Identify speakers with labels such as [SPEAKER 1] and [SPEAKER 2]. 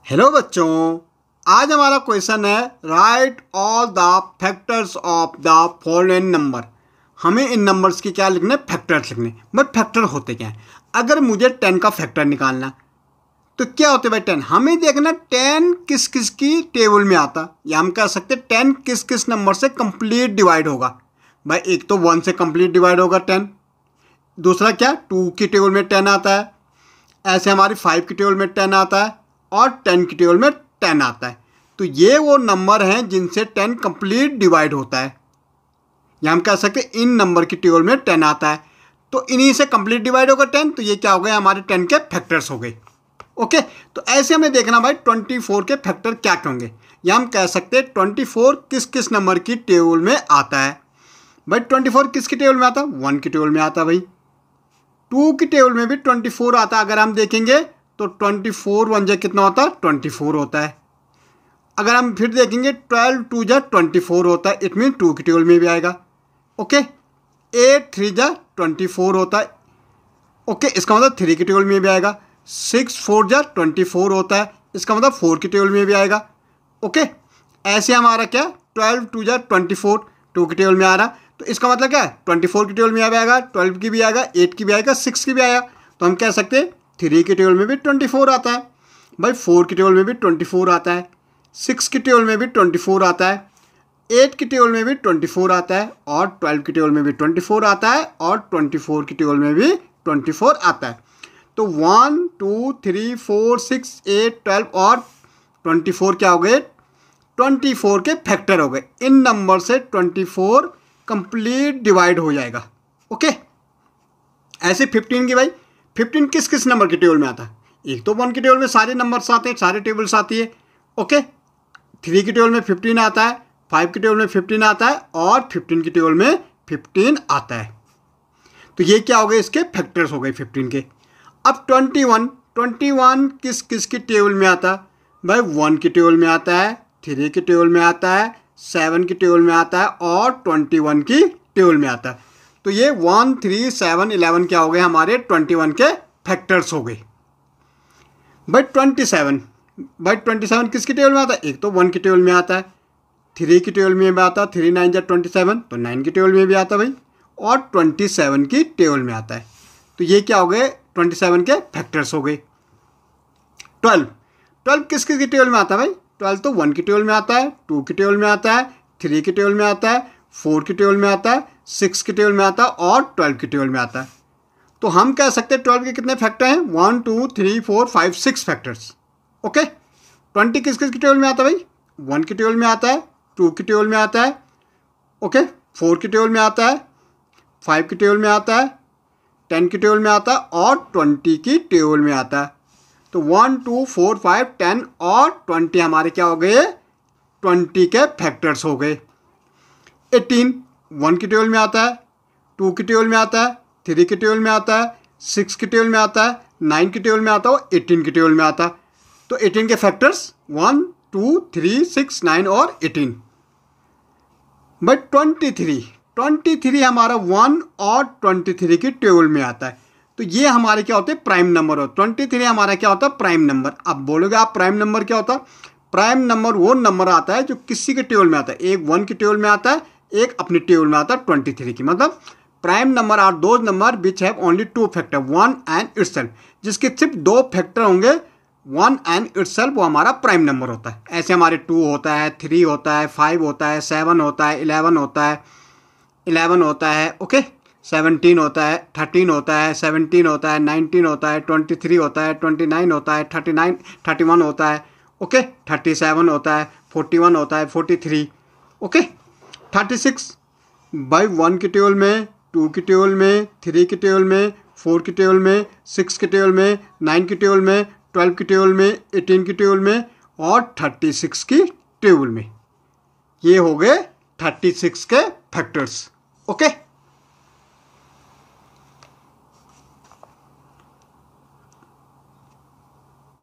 [SPEAKER 1] Hello बच्चों, आज हमारा क्वेश्चन है right all the factors of the following number. हमें इन नंबर्स की क्या लिखना है? फैक्टर्स लिखने। बट फैक्टर होते क्या हैं? अगर मुझे 10 का फैक्टर निकालना तो क्या होते भाई 10? हमें देखना 10 किस किस की टेबल में आता, या हम कह सकते 10 किस किस नंबर से कंप्लीट डिवाइड होगा। भाई एक तो 1 से कंप्लीट डिवाइड होगा 10, दूसरा क्या 2 की टेबल में 10 आता है, ऐसे हमारी 5 की टेबल में 10 आता है और 10 की टेबल में 10 आता है। तो ये वो नंबर हैं जिनसे 10 कंप्लीट डिवाइड होता है, या हम कह सकते हैं इन नंबर की टेबल में 10 आता है, तो इन्हीं से कंप्लीट डिवाइड होगा 10। तो ये क्या हो गए? हमारे 10 के फैक्टर्स हो गए। ओके, तो ऐसे हमें देखना भाई 24 के फैक्टर क्या क्या होंगे, या हम कह सकते हैं 24 किस किस नंबर की टेबल में आता है। भाई 24 किसकी टेबल में आता है? 1 की टेबल में आता है। भाई 2 की टेबल में भी 24 आता है। अगर हम देखेंगे तो 24 1 जा कितना होता है? 24 होता है। अगर हम फिर देखेंगे 12 2 जा 24 होता है, इट मीन 2 की टेबल में भी आएगा। ओके, 8 3 जा 24 होता है। ओके, इसका मतलब 3 की टेबल में भी आएगा। 6 4 जा 24 होता है, इसका मतलब 4 की टेबल में भी आएगा। ओके, ऐसे हमारा क्या 12 2 जा 24 2 की टेबल में आ रहा, तो इसका मतलब क्या है 24 की टेबल में आएगा, 12 की भी आएगा, 8 की भी आएगा, 6 की भी आएगा। तो हम कह सकते हैं 3 की टेबल में भी 24 आता है। भाई 4 की टेबल में भी 24 आता है, 6 की टेबल में भी 24 आता है, 8 की टेबल में भी 24 आता है, और 12 की टेबल में भी 24 आता है, और 24 की टेबल में भी 24 आता है। तो 1 2 3 4 6 8 12 और 24 क्या हो गए? 24 के फैक्टर हो गए। इन नंबर से 24 कंप्लीट डिवाइड हो जाएगा। ओके, ऐसे 15 की भाई 15 किस किस नंबर की टेबल में आता है? एक तो 1 की टेबल में सारे नंबर्स आते हैं, सारे टेबल्स आती है। ओके, 3 की टेबल में 15 आता है, 5 की टेबल में 15 आता है, और 15 की टेबल में 15 आता है। तो ये क्या हो गए? इसके फैक्टर्स हो गए 15 के। अब 21 किस किस की टेबल में आता है? भाई 1 की टेबल में आता है, 3 की टेबल में आता है, 7 की टेबल में आता है, और 21 की टेबल में आता है। तो ये 1 3 7 11 क्या हो गए? हमारे 21 के फैक्टर्स हो गए। भाई 27 किसकी टेबल में आता है? एक तो 1 की टेबल में आता है, 3 की टेबल में भी आता है, 3 9 जा 27, तो 9 की टेबल में भी आता है भाई, और 27 की टेबल में आता है। तो ये क्या हो गए? 27 के फैक्टर्स हो गए। 12 किस किस की टेबल में आता है? भाई 12 तो 1 की टेबल में आता है, 2 की टेबल में आता है, 3 की टेबल में आता है, 4 की टेबल में आता है, 6 की टेबल में आता है, और 12 की टेबल में आता है। तो हम कह सकते हैं 12 के कितने फैक्टर हैं? 1 2 3 4 5 6 फैक्टर्स। ओके, 20 किस किस की टेबल में आता है? भाई 1 की टेबल में आता है, 2 की टेबल में आता है, ओके, 4 की टेबल में आता है, 5 की टेबल में आता है, 10 की टेबल में आता है, और 20 की टेबल में आता है। तो 1 2 4 5 10 और 20 हमारे क्या हो गए? 20 के फैक्टर्स हो गए। 18 1 की टेबल में आता है, 2 की टेबल में आता है, 3 की टेबल में आता है, 6 की टेबल में आता है, 9 की टेबल में आता है, और 18 की टेबल में आता है। तो 18 के फैक्टर्स 1 2 3 6 9 और 18। बट 23 हमारा 1 और 23 की टेबल में आता है। तो ये हमारे क्या होते हैं? प्राइम नंबर हो। 23 हमारा क्या होता है? Prime number. अब बोलोगे आप प्राइम नंबर क्या होता है? प्राइम नंबर वो नंबर आता है जो किसी के टेबल में आता है। एक 1 की टेबल में आता है, एक अपनी टेबल में आता है 23 की। मतलब prime number are those number which have only 2 factor 1 and itself. जिसके सिर्फ 2 फैक्टर होंगे 1 एंड इटसेल्फ, वो हमारा प्राइम नंबर होता है। ऐसे हमारे 2 होता है, 3 होता है, 5 होता है, 7 होता है, 11 होता है, 11 होता है, ओके, 17 होता है, 13 होता है, 17 होता है, 19 होता है, 23 होता है, 29 होता है, 31 होता है, ओके, 37 होता है, 41 होता है, 43, ओके, 36 भाई 1 की टेबल में, 2 की टेबल में, 3 की टेबल में, 4 की टेबल में, 6 की टेबल में, 9 की टेबल में, 12 की टेबल में, 18 की टेबल में, और 36 की टेबल में। ये हो गए 36 के फैक्टर्स। ओके।